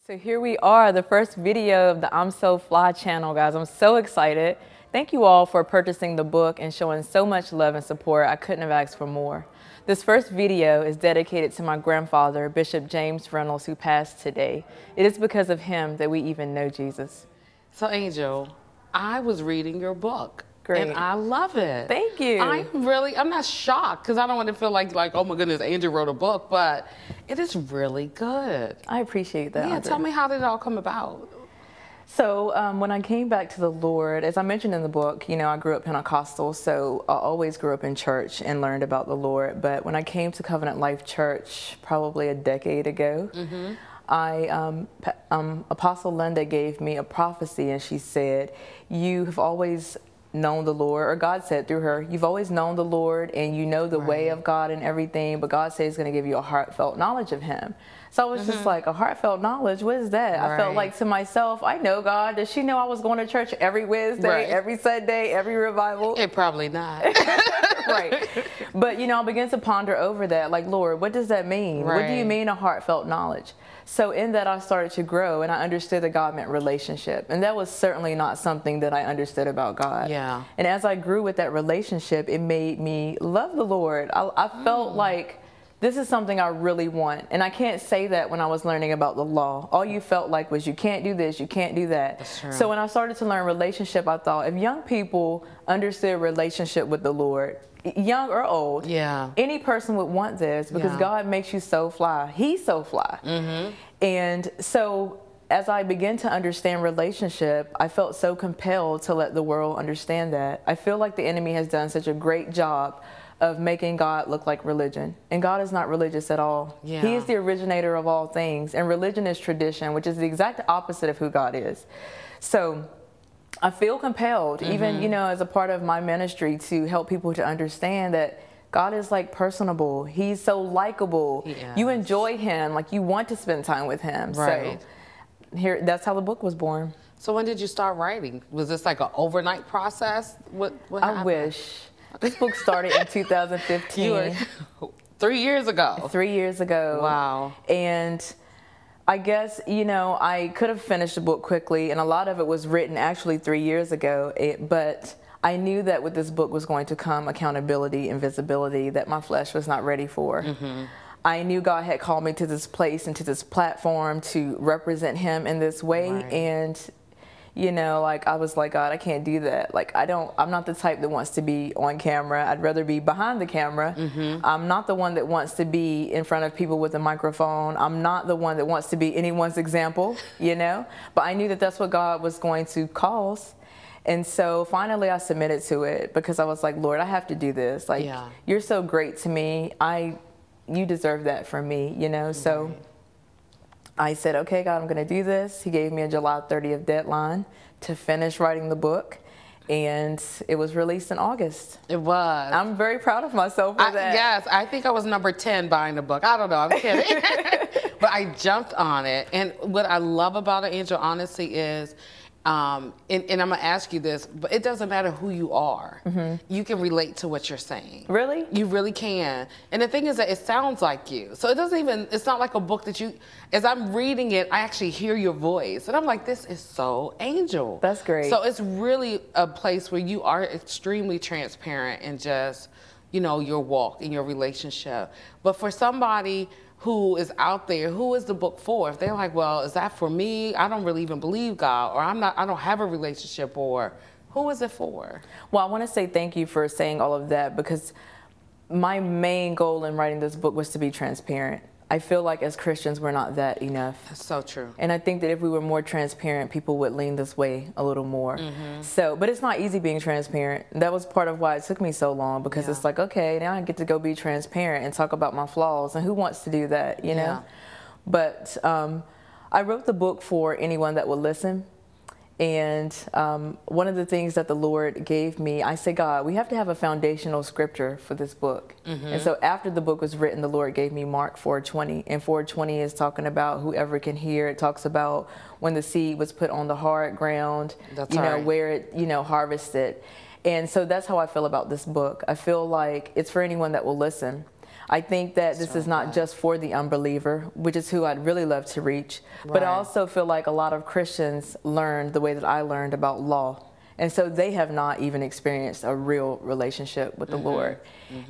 So here we are, the first video of the I'm So Fly channel, guys. I'm so excited. Thank you all for purchasing the book and showing so much love and support. I couldn't have asked for more. This first video is dedicated to my grandfather, Bishop James Reynolds, who passed today. It is because of him that we even know Jesus. So Angel, I was reading your book. Great. And I love it. Thank you. I'm not shocked because I don't want to feel like, oh my goodness, Angel wrote a book, but it is really good. I appreciate that. Yeah, tell me, how did it all come about? So when I came back to the Lord, as I mentioned in the book, you know, I grew up Pentecostal, so I always grew up in church and learned about the Lord. But when I came to Covenant Life Church probably a decade ago, Apostle Linda gave me a prophecy, and she said, you have always known the Lord, or God said through her, you've always known the Lord and you know the way of God and everything, but God says He's going to give you a heartfelt knowledge of Him. So I was just like, a heartfelt knowledge? What is that? I felt like to myself, I know God. Does she know I was going to church every Wednesday, every Sunday, every revival? Probably not. Right. But, you know, I began to ponder over that, like, Lord, what does that mean? What do you mean a heartfelt knowledge? So in that, I started to grow, and I understood that God meant relationship. And that was certainly not something that I understood about God. Yeah. And as I grew with that relationship, it made me love the Lord. I felt like this is something I really want. And I can't say that when I was learning about the law. All you felt like was you can't do this, you can't do that. That's true. So when I started to learn relationship, I thought if young people understood relationship with the Lord, young or old, any person would want this, because God makes you so fly. He's so fly. And so as I began to understand relationship, I felt so compelled to let the world understand that. I feel like the enemy has done such a great job of making God look like religion. And God is not religious at all. He is the originator of all things. And religion is tradition, which is the exact opposite of who God is. So I feel compelled, even, you know, as a part of my ministry, to help people to understand that God is like personable. He's so likable. You enjoy Him, like you want to spend time with Him. So here, that's how the book was born. So when did you start writing? Was this like an overnight process? What happened? I wish. This book started in 2015. 3 years ago. 3 years ago. Wow. And I guess, you know, I could have finished the book quickly, and a lot of it was written actually 3 years ago, but I knew that with this book was going to come accountability and visibility that my flesh was not ready for. I knew God had called me to this place and to this platform to represent Him in this way, and you know, like I was like, God, I can't do that. Like I'm not the type that wants to be on camera. I'd rather be behind the camera. I'm not the one that wants to be in front of people with a microphone. I'm not the one that wants to be anyone's example, you know, but I knew that that's what God was going to cause. And so finally I submitted to it, because I was like, Lord, I have to do this. Like, you're so great to me. You deserve that from me, you know? So I said, okay, God, I'm going to do this. He gave me a July 30th deadline to finish writing the book, and it was released in August. It was. I'm very proud of myself for that. Yes, I think I was number 10 buying the book. I don't know, I'm kidding. But I jumped on it. And what I love about it, Angel, honestly, is, and I'm going to ask you this, but it doesn't matter who you are. You can relate to what you're saying. Really? You really can. And the thing is that it sounds like you. So it doesn't even, it's not like a book that you, as I'm reading it, I actually hear your voice. And I'm like, this is so Angel. That's great. So it's really a place where you are extremely transparent in just, you know, your walk and your relationship. But for somebody who is out there, who is the book for? If they're like, well, is that for me? I don't really even believe God, or I don't have a relationship, or who is it for? Well, I want to say thank you for saying all of that, because my main goal in writing this book was to be transparent. I feel like as Christians, we're not that enough. That's so true. And I think that if we were more transparent, people would lean this way a little more. So, but it's not easy being transparent. That was part of why it took me so long, because it's like, okay, now I get to go be transparent and talk about my flaws, and who wants to do that, you know? But I wrote the book for anyone that would listen. And one of the things that the Lord gave me, I say, God, we have to have a foundational scripture for this book. And so after the book was written, the Lord gave me Mark 4:20. And 4:20 is talking about whoever can hear. It talks about when the seed was put on the hard ground, you know, where it, you know, harvested. And so that's how I feel about this book. I feel like it's for anyone that will listen. I think that this is not just for the unbeliever, which is who I'd really love to reach, but I also feel like a lot of Christians learned the way that I learned about law. And so they have not even experienced a real relationship with the Lord.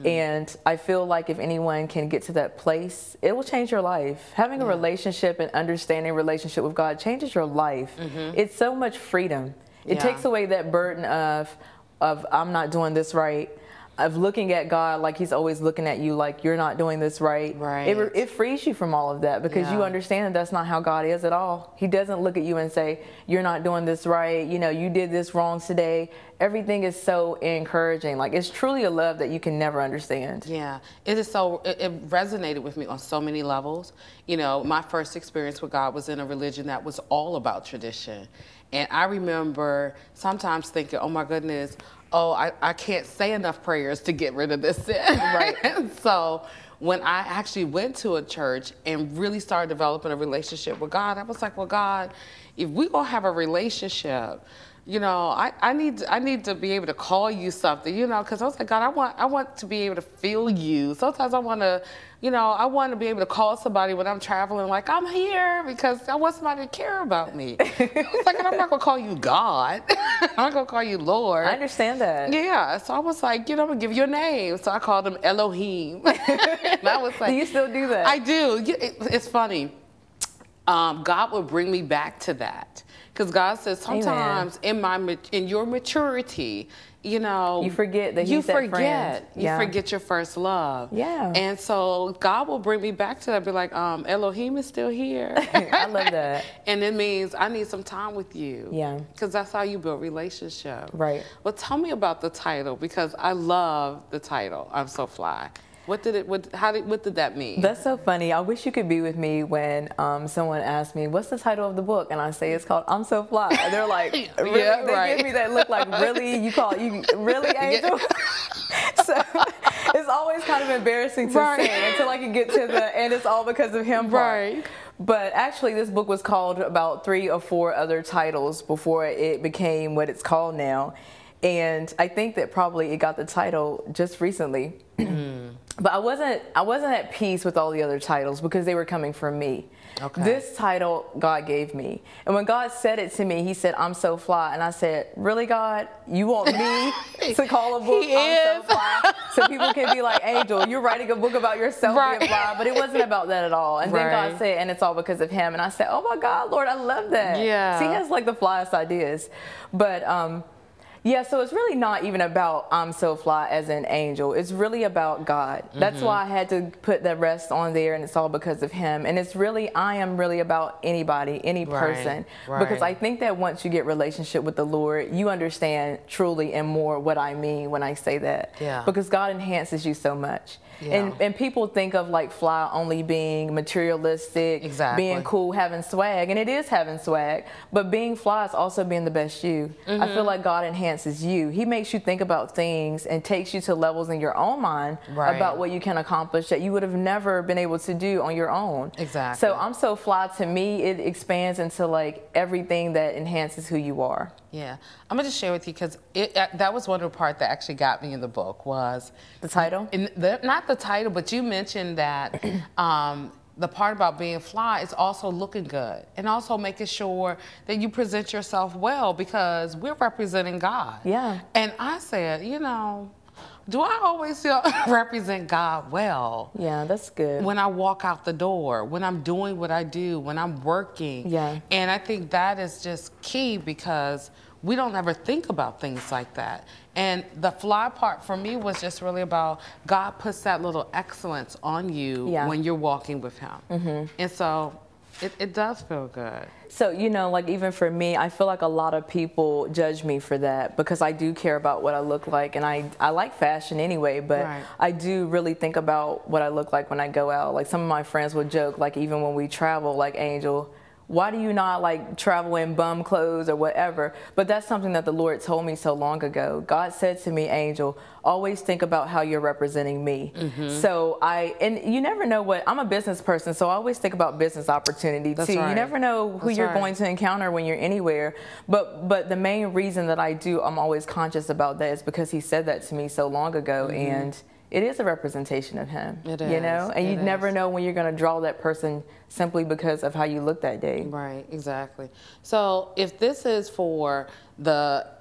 And I feel like if anyone can get to that place, it will change your life. Having a relationship and understanding relationship with God changes your life. It's so much freedom. It takes away that burden of I'm not doing this right, of looking at God like he's always looking at you like you're not doing this right. It frees you from all of that because you understand that that's not how God is at all. He doesn't look at you and say, you're not doing this right. You know, you did this wrong today. Everything is so encouraging. Like, it's truly a love that you can never understand. Yeah, it is so, it resonated with me on so many levels. You know, my first experience with God was in a religion that was all about tradition. And I remember sometimes thinking, oh my goodness, I can't say enough prayers to get rid of this sin. And so when I actually went to a church and really started developing a relationship with God, I was like, well, God, if we're going to have a relationship, you know, I need to be able to call you something, you know, because I was like, God, I want to be able to feel you. Sometimes I want to, you know, I want to be able to call somebody when I'm traveling, like, I'm here, because I want somebody to care about me. I was like, I'm not going to call you God. I'm not going to call you Lord. I understand that. Yeah. So I was like, you know, I'm going to give you a name. So I called him Elohim. And I was like, do you still do that? I do. It's funny. God would bring me back to that. Because God says sometimes in your maturity, you know, you forget that He's that friend. You forget your first love. Yeah. And so God will bring me back to that. Be like, Elohim is still here. I love that. And it means I need some time with you. Yeah. Because that's how you build relationship. Right. Well, tell me about the title, because I love the title. I'm So Fly. What did that mean? That's so funny. I wish you could be with me when someone asks me, what's the title of the book? And I say, it's called I'm So Fly. And they're like, really? They give me that look like, really? You really, Angel? So it's always kind of embarrassing to say until I can get to the, and it's all because of him part. But actually, this book was called about 3 or 4 other titles before it became what it's called now. And I think that probably it got the title just recently. But I wasn't at peace with all the other titles because they were coming from me. Okay. This title God gave me. And when God said it to me, he said, I'm so fly. And I said, really, God? You want me to call a book I'm so fly? So people can be like, Angel, you're writing a book about yourself being fly. But it wasn't about that at all. And then God said, and it's all because of him. And I said, oh my God, Lord, I love that. Yeah. See, he has like the flyest ideas. But yeah, so it's really not even about I'm so fly as an angel. It's really about God. That's why I had to put the rest on there, and it's all because of him. And it's really, I am really about anybody, any person. Because I think that once you get relationship with the Lord, you understand truly and more what I mean when I say that. Yeah. Because God enhances you so much. Yeah. And people think of like fly only being materialistic, being cool, having swag, and it is having swag, but being fly is also being the best you. I feel like God enhances you. He makes you think about things and takes you to levels in your own mind about what you can accomplish that you would have never been able to do on your own. So I'm so fly, to me, it expands into like everything that enhances who you are. Yeah, I'm gonna just share with you because that was one of the part that actually got me in the book was the title. Not the title, but you mentioned that the part about being fly is also looking good and also making sure that you present yourself well because we're representing God. Yeah. And I said, you know, do I always represent God well? Yeah, that's good. When I walk out the door, when I'm doing what I do, when I'm working. Yeah. And I think that is just key because we don't ever think about things like that. And the fly part for me was just really about God puts that little excellence on you when you're walking with him. And so it does feel good. So, you know, like even for me, I feel like a lot of people judge me for that because I do care about what I look like. And I like fashion anyway, but I do really think about what I look like when I go out. Like some of my friends would joke, like even when we travel, like Angel, why do you not like travel in bum clothes or whatever? But that's something that the Lord told me so long ago. God said to me, Angel, always think about how you're representing me. So and you never know what, I'm a business person, so I always think about business opportunity too. You never know who you're going to encounter when you're anywhere. But the main reason that I'm always conscious about that is because he said that to me so long ago. And it is a representation of him. It you is. know, and you never know when you're going to draw that person simply because of how you look that day. Right, exactly. So if this is for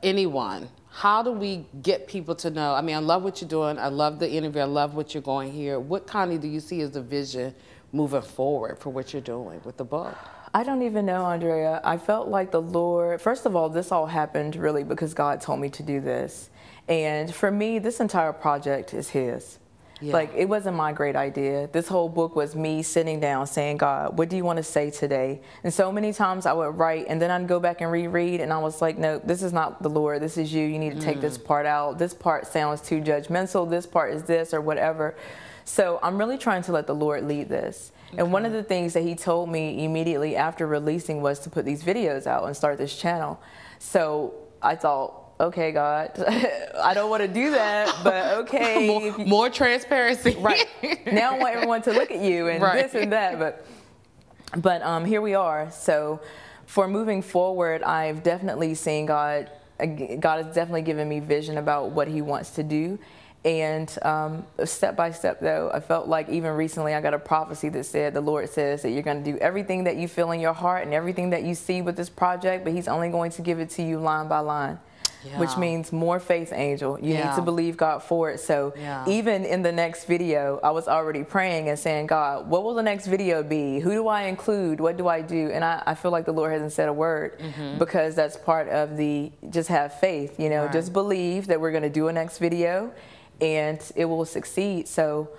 anyone, how do we get people to know? I mean, I love what you're doing. I love the interview. I love what you're going here. What kind of do you see as the vision moving forward for what you're doing with the book? I don't even know, Andrea. I felt like the Lord, first of all, this all happened really because God told me to do this. And for me, this entire project is His. Yeah. Like, it wasn't my great idea. This whole book was me sitting down saying, God, what do you want to say today? And so many times I would write and then I'd go back and reread and I was like, no, this is not the Lord. This is you. You need to take this part out. This part sounds too judgmental. This part is this or whatever. So I'm really trying to let the Lord lead this. Okay. And one of the things that He told me immediately after releasing was to put these videos out and start this channel. So I thought, okay, God, I don't want to do that, but okay. More transparency. Right. Now I want everyone to look at you and right. this and that. But here we are. So for moving forward, I've definitely seen God has definitely given me vision about what He wants to do. And step by step, though, I felt like even recently I got a prophecy that said, the Lord says that you're going to do everything that you feel in your heart and everything that you see with this project, but He's only going to give it to you line by line. Yeah. Which means more faith, Angel. You need to believe God for it. So even in the next video, I was already praying and saying, God, what will the next video be? Who do I include? What do I do? And I feel like the Lord hasn't said a word because that's part of the just have faith. You know, just believe that we're going to do a next video and it will succeed. So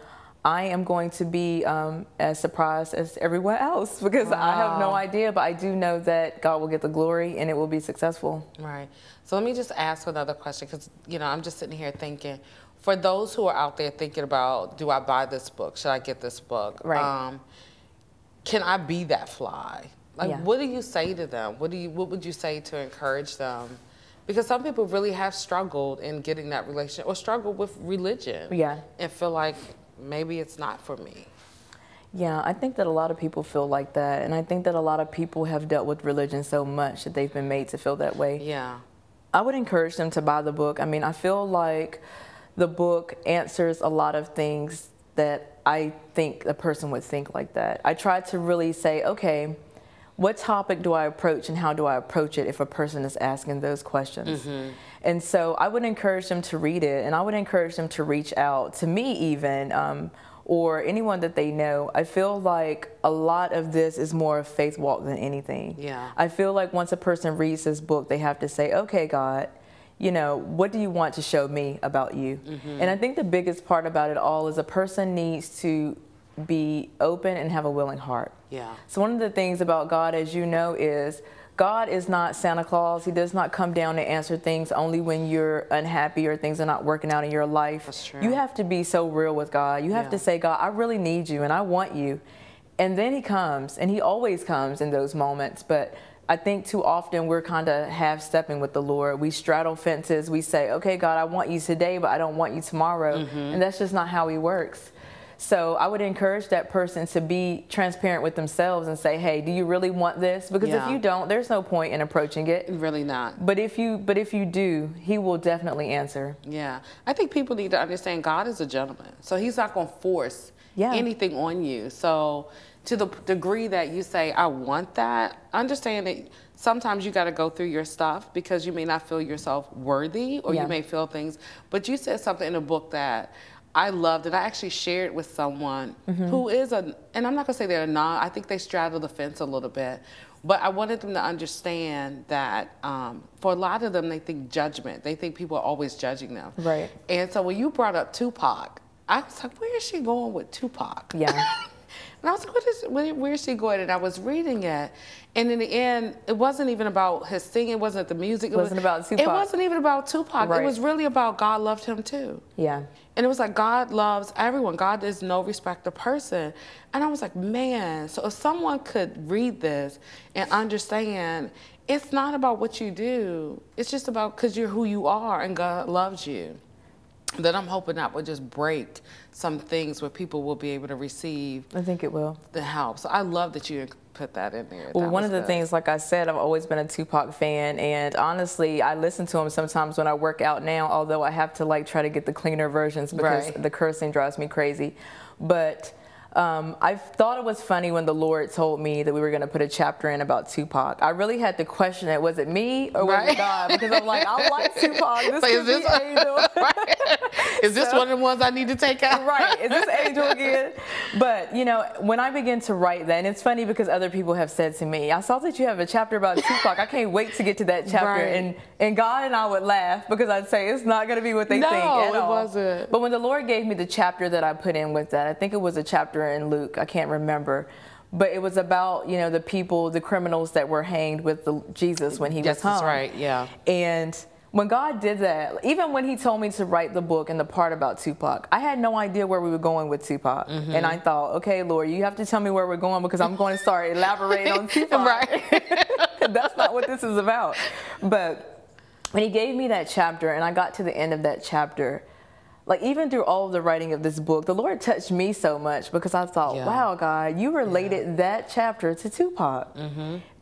I am going to be as surprised as everyone else because I have no idea, but I do know that God will get the glory and it will be successful. Right. So let me just ask another question because, you know, I'm just sitting here thinking, for those who are out there thinking about, do I buy this book? Should I get this book? Right. Can I be that fly? Like, what do you say to them? What would you say to encourage them? Because some people really have struggled in getting that relationship or struggled with religion. Yeah. And feel like, maybe it's not for me. Yeah, I think that a lot of people feel like that. And I think that a lot of people have dealt with religion so much that they've been made to feel that way. Yeah. I would encourage them to buy the book. I mean, I feel like the book answers a lot of things that I think a person would think like that. I try to really say, okay, what topic do I approach and how do I approach it if a person is asking those questions? And so I would encourage them to read it, and I would encourage them to reach out to me even, or anyone that they know. I feel like a lot of this is more a faith walk than anything. Yeah. I feel like once a person reads this book, they have to say, okay, God, you know, what do you want to show me about you? And I think the biggest part about it all is a person needs to be open and have a willing heart. Yeah. So one of the things about God, as you know, is God is not Santa Claus. He does not come down to answer things only when you're unhappy or things are not working out in your life. That's true. You have to be so real with God. You have to say, God, I really need you and I want you. And then He comes, and He always comes in those moments. But I think too often we're kind of half-stepping with the Lord. We straddle fences. We say, okay, God, I want you today, but I don't want you tomorrow. And that's just not how He works. So I would encourage that person to be transparent with themselves and say, hey, do you really want this? Because if you don't, there's no point in approaching it. Really not. But if you do, He will definitely answer. Yeah. I think people need to understand God is a gentleman. So He's not going to force anything on you. So to the degree that you say, I want that, understand that sometimes you got to go through your stuff because you may not feel yourself worthy or you may feel things. But you said something in the book that I loved, and I actually shared with someone who is and I'm not going to say they're a I think they straddle the fence a little bit, but I wanted them to understand that for a lot of them, they think judgment. They think people are always judging them. Right. And so when you brought up Tupac, I was like, where is she going with Tupac? Yeah. And I was like, where is she going? And I was reading it. And in the end, it wasn't even about his singing. It wasn't the music. It wasn't about Tupac. It wasn't even about Tupac. Right. It was really about God loved him too. Yeah. And it was like God loves everyone. God is no respecter person. And I was like, man, so if someone could read this and understand, it's not about what you do. It's just about because you're who you are and God loves you. Then I'm hoping that will just break some things where people will be able to receive I think it will. the help. So I love that you put that in there. Well, That one was of the good. things, like I said, I've always been a Tupac fan, and honestly, I listen to him sometimes when I work out now, although I have to like try to get the cleaner versions because Right. the cursing drives me crazy. But I thought it was funny when the Lord told me that we were going to put a chapter in about Tupac. I really had to question it. Was it me or was Right. it God? Because I'm like, I like Tupac. This So could be Angel. Is this So- one of the ones I need to take out? Right, is this Angel again? But, you know, when I begin to write that, and it's funny because other people have said to me, I saw that you have a chapter about Tupac. I can't wait to get to that chapter. Right. And God and I would laugh because I'd say it's not going to be what they No, think at it all. wasn't. But when the Lord gave me the chapter that I put in with that, I think it was a chapter in Luke, I can't remember. But it was about, you know, the people, the criminals that were hanged with Jesus when he Yes, was hung. that's right, yeah. And when God did that, even when he told me to write the book and the part about Tupac, I had no idea where we were going with Tupac. Mm-hmm. And I thought, okay, Lord, you have to tell me where we're going because I'm going to start elaborating on Tupac. Right. That's not what this is about. But when he gave me that chapter and I got to the end of that chapter, like even through all of the writing of this book, the Lord touched me so much because I thought, Yeah. wow, God, you related that chapter to Tupac.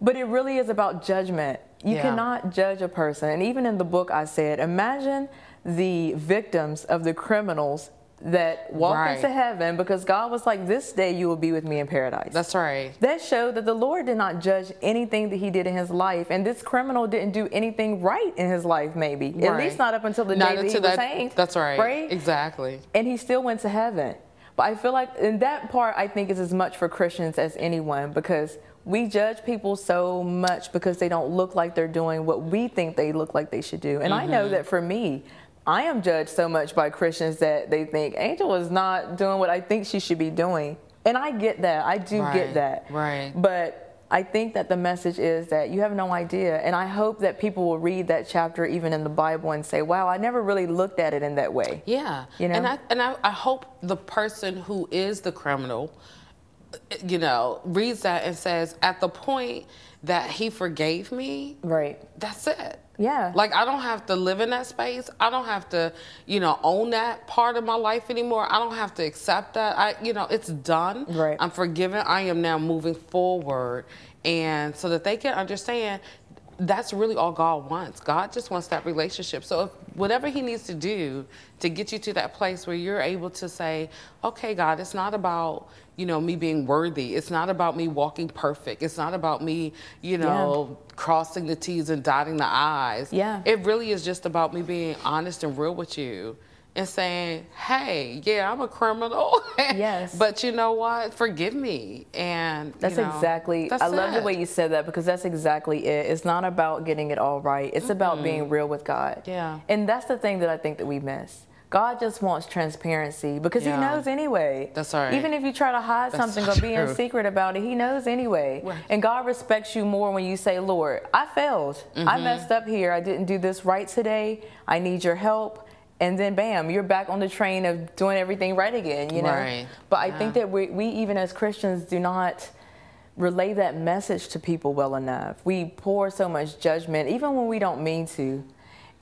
But it really is about judgment. You Yeah. cannot judge a person. And even in the book, I said, imagine the victims of the criminals that walked Right. into heaven because God was like, this day you will be with me in paradise. That's right. That showed that the Lord did not judge anything that he did in his life. And this criminal didn't do anything right in his life, maybe. At Right. least not up until the Not day that he until was that- hanged. That's right. Right? Exactly. And he still went to heaven. But I feel like in that part, I think is as much for Christians as anyone because we judge people so much because they don't look like they're doing what we think they look like they should do. And I know that for me, I am judged so much by Christians that they think Angel is not doing what I think she should be doing. And I get that. I do get Right, that. right. But I think that the message is that you have no idea. And I hope that people will read that chapter even in the Bible and say, wow, I never really looked at it in that way. Yeah. You know? And I hope the person who is the criminal, you know, reads that and says, at the point that he forgave me, Right. that's it. Yeah. Like, I don't have to live in that space. I don't have to, you know, own that part of my life anymore. I don't have to accept that. You know, it's done. Right. I'm forgiven. I am now moving forward. And so that they can understand that's really all God wants. God just wants that relationship. So if whatever he needs to do to get you to that place where you're able to say, okay, God, it's not about, you know, me being worthy. It's not about me walking perfect. It's not about me, you know, crossing the T's and dotting the I's. Yeah. It really is just about me being honest and real with you and saying, hey, yeah, I'm a criminal. Yes. But you know what? Forgive me. And That's you know, exactly, that's I love the it. way you said that because that's exactly it. It's not about getting it all right. It's about being real with God. Yeah. And that's the thing that I think that we miss. God just wants transparency because Yeah. he knows anyway. That's right. Even if you try to hide That's something so or be in true. secret about it, he knows anyway. Right. And God respects you more when you say, Lord, I failed. I messed up here. I didn't do this right today. I need your help. And then bam, you're back on the train of doing everything right again, you know? Right. But I think that we even as Christians do not relay that message to people well enough. We pour so much judgment, even when we don't mean to.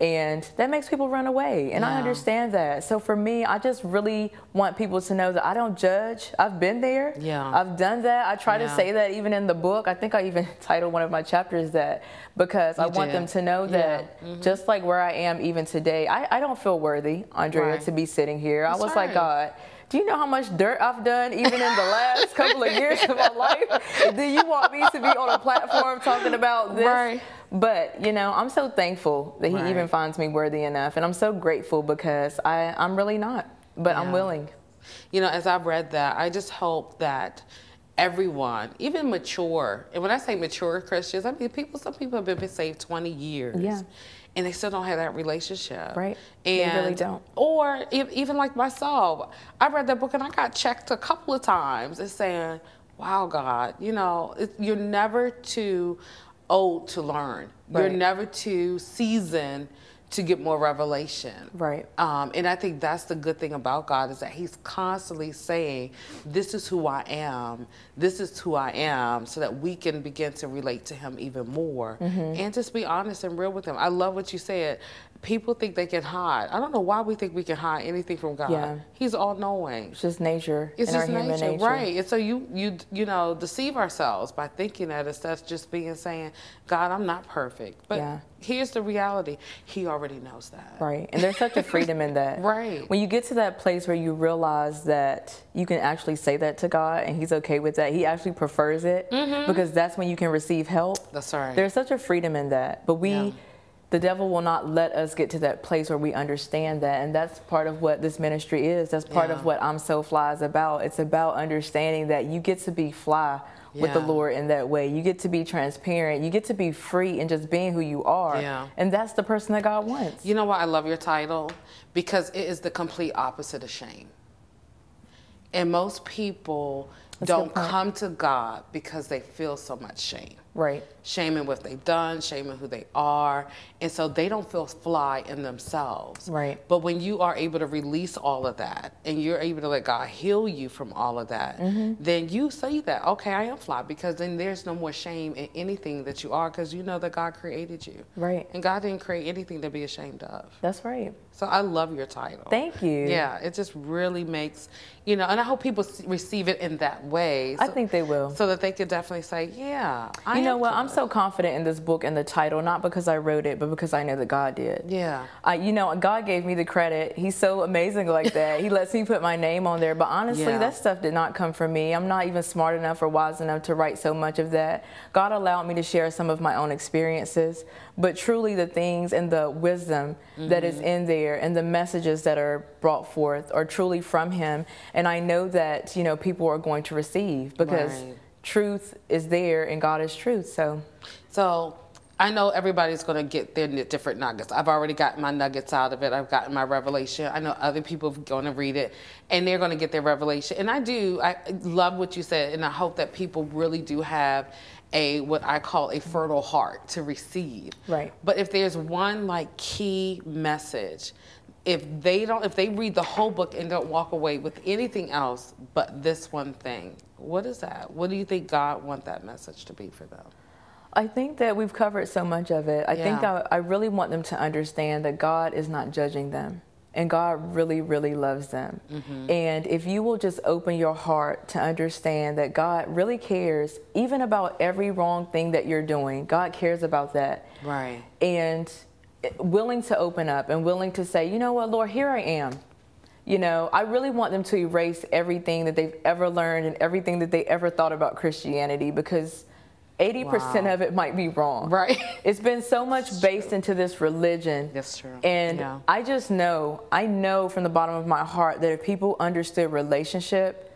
And that makes people run away. And I Yeah. understand that. So for me, I just really want people to know that I don't judge. I've been there. Yeah. I've done that. I try to Yeah. say that even in the book. I think I even titled one of my chapters that because I You want them did. to know Yeah. that just like where I am even today, I don't feel worthy, Andrea, Right. to be sitting here. I That's was like, right. God, do you know how much dirt I've done even in the last couple of years of my life? Do you want me to be on a platform talking about this? Right. But, you know, I'm so thankful that he Right. even finds me worthy enough. And I'm so grateful because I'm really not, but I'm Yeah. willing. You know, as I've read that, I just hope that everyone, even mature, and when I say mature Christians, I mean some people have been saved 20 years. Yeah. And they still don't have that relationship. Right. They really don't. Or even like myself, I read that book and I got checked a couple of times and saying, wow, God, you know, you're never too old to learn. You're Right. never too seasoned to get more revelation. Right. And I think that's the good thing about God, is that he's constantly saying, this is who I am. This is who I am, so that we can begin to relate to him even more and just be honest and real with him. I love what you said. People think they can hide. I don't know why we think we can hide anything from God. Yeah. He's all knowing. It's just nature. It's just human nature. right? And so you know, deceive ourselves by thinking that instead of just being saying, God, I'm not perfect, but here's the reality. He already knows that. Right. And there's such a freedom in that. Right. When you get to that place where you realize that you can actually say that to God and he's okay with that, he actually prefers it, because that's when you can receive help. That's right. There's such a freedom in that. But the devil will not let us get to that place where we understand that. And that's part of what this ministry is. That's part of what I'm So Fly is about. It's about understanding that you get to be fly with the Lord in that way. You get to be transparent. You get to be free in just being who you are. Yeah. And that's the person that God wants. You know why I love your title? Because it is the complete opposite of shame. And most people don't come to God because they feel so much shame. Right. Shame in what they've done, shame in who they are. And so they don't feel fly in themselves. Right. But when you are able to release all of that and you're able to let God heal you from all of that, then you say that, okay, I am fly, because then there's no more shame in anything that you are, because you know that God created you. Right. And God didn't create anything to be ashamed of. That's right. So I love your title. Thank you. Yeah, it just really makes, you know, and I hope people receive it in that way. I think they will. So that they could definitely say, yeah, You know what? I'm so confident in this book and the title, not because I wrote it, but because I know that God did. Yeah. You know, God gave me the credit. He's so amazing like that. He lets me put my name on there. But honestly, that stuff did not come from me. I'm not even smart enough or wise enough to write so much of that. God allowed me to share some of my own experiences. But truly the things and the wisdom that is in there and the messages that are brought forth are truly from him. And I know that, you know, people are going to receive, because truth is there and God is truth. So I know everybody's going to get their different nuggets. I've already gotten my nuggets out of it. I've gotten my revelation. I know other people are going to read it and they're going to get their revelation. And I love what you said. And I hope that people really do have what I call a fertile heart to receive. Right. But if there's one like key message, if they read the whole book and don't walk away with anything else but this one thing, what is that? What do you think God wants that message to be for them? I think that we've covered so much of it. I think I really want them to understand that God is not judging them. And God really, really loves them. And if you will just open your heart to understand that God really cares, even about every wrong thing that you're doing, God cares about that. Right. And willing to open up and willing to say, you know what, Lord, here I am. You know, I really want them to erase everything that they've ever learned and everything that they ever thought about Christianity, because 80% of it might be wrong. Right. It's been so much based into this religion. That's true. And I just know, I know from the bottom of my heart that if people understood relationship,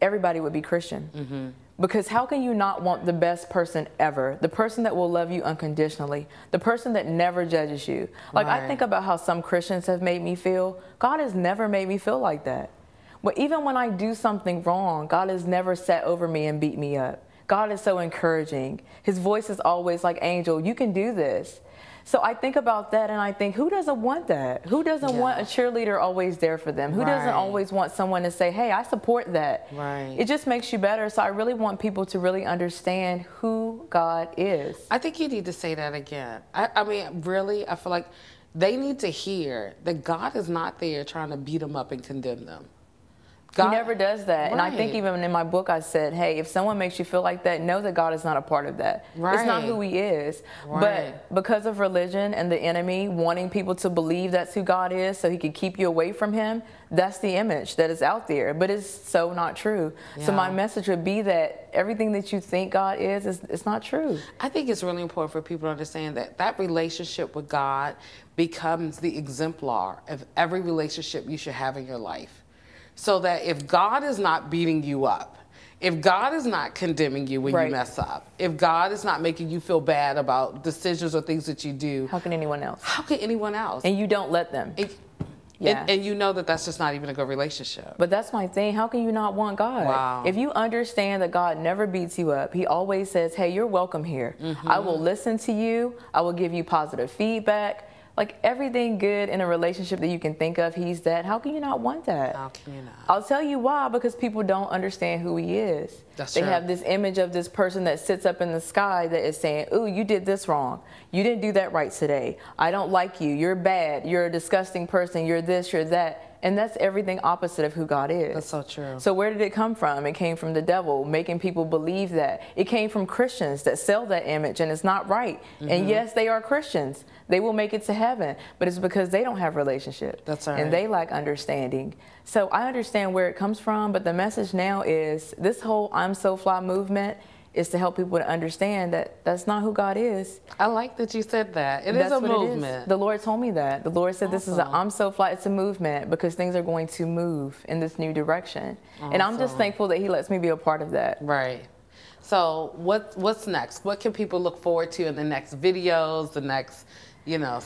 everybody would be Christian. Because how can you not want the best person ever? The person that will love you unconditionally. The person that never judges you. Like, I think about how some Christians have made me feel. God has never made me feel like that. But even when I do something wrong, God has never sat over me and beat me up. God is so encouraging. His voice is always like, Angel, you can do this. So I think about that and I think, who doesn't want that? Who doesn't want a cheerleader always there for them? Who doesn't always want someone to say, hey, I support that? Right. It just makes you better. So I really want people to really understand who God is. I think you need to say that again. I mean, really, I feel like they need to hear that God is not there trying to beat them up and condemn them. God, he never does that. And I think even in my book I said, hey, if someone makes you feel like that, know that God is not a part of that. It's not who he is. But because of religion and the enemy wanting people to believe that's who God is so he can keep you away from him, that's the image that is out there. But it's so not true. So my message would be that everything that you think God is it's not true. I think it's really important for people to understand that that relationship with God becomes the exemplar of every relationship you should have in your life. So that if God is not beating you up, if God is not condemning you when you mess up, if God is not making you feel bad about decisions or things that you do, how can anyone else? How can anyone else? And you don't let them. And you know that that's just not even a good relationship. But that's my thing. How can you not want God? Wow. If you understand that God never beats you up, he always says, hey, you're welcome here. I will listen to you. I will give you positive feedback. Like everything good in a relationship that you can think of, he's that. How can you not want that? How can you not? I'll tell you why, because people don't understand who he is. That's they true. have this image of this person that sits up in the sky that is saying, ooh, you did this wrong. You didn't do that right today. I don't like you. You're bad. You're a disgusting person. You're this, you're that. And that's everything opposite of who God is. That's so true. So where did it come from? It came from the devil, making people believe that. It came from Christians that sell that image, and it's not right. And yes, they are Christians. They will make it to heaven, but it's because they don't have relationship. That's right. And they lack understanding. So I understand where it comes from, but the message now is this whole I'm So Fly movement is to help people to understand that that's not who God is. I like that you said that. It is a movement. The Lord told me that. The Lord said this is a I'm So Fly. It's a movement because things are going to move in this new direction. And I'm just thankful that he lets me be a part of that. Right. So what's next? What can people look forward to in the next videos, the next, you know?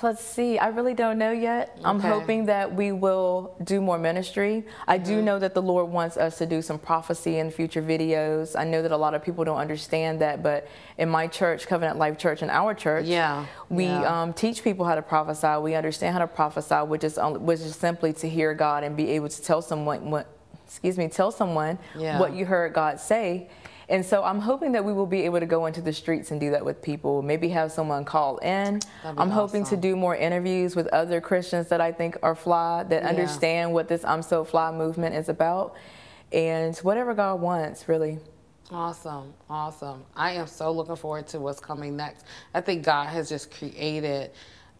Let's see. I really don't know yet. I'm hoping that we will do more ministry. I do know that the Lord wants us to do some prophecy in future videos. I know that a lot of people don't understand that, but in my church, Covenant Life Church, in our church, we teach people how to prophesy. We understand how to prophesy, which is simply to hear God and be able to tell someone what you heard God say. And so I'm hoping that we will be able to go into the streets and do that with people, maybe have someone call in. I'm hoping to do more interviews with other Christians that I think are fly, that understand what this I'm So Fly movement is about, and whatever God wants, really. Awesome. Awesome. I am so looking forward to what's coming next. I think God has just created,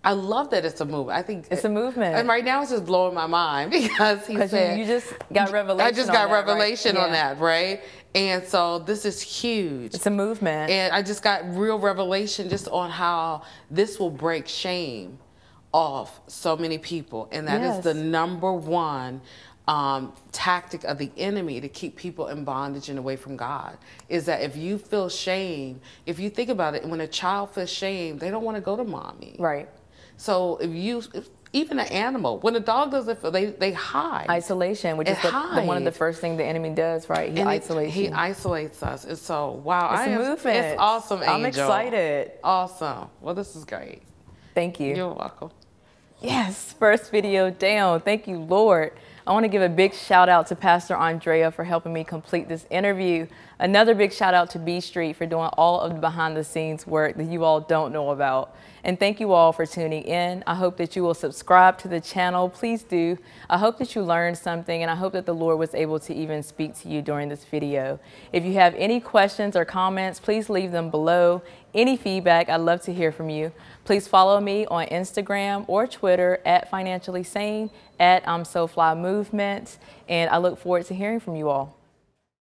I love that it's a movement. I think it's a movement. And right now it's just blowing my mind because he said, you just got revelation. I just got revelation on that, right? And so this is huge. It's a movement. And I just got real revelation just on how this will break shame off so many people. And that is the #1 tactic of the enemy to keep people in bondage and away from God, is that if you feel shame, if you think about it, when a child feels shame, they don't want to go to mommy. Right. So even an animal, when a dog doesn't feel, they hide. Isolation, which is one of the first things the enemy does, right? He isolates you. He isolates us. And so, wow. It's a movement. It's awesome, Angel. I'm excited. Awesome. Well, this is great. Thank you. You're welcome. Yes, first video down. Thank you, Lord. I want to give a big shout out to Pastor Andrea for helping me complete this interview. Another big shout out to B Street for doing all of the behind the scenes work that you all don't know about. And thank you all for tuning in. I hope that you will subscribe to the channel. Please do. I hope that you learned something, and I hope that the Lord was able to even speak to you during this video. If you have any questions or comments, please leave them below. Any feedback, I'd love to hear from you. Please follow me on Instagram or Twitter at Financially Sane, at I'm So Fly Movement, and I look forward to hearing from you all.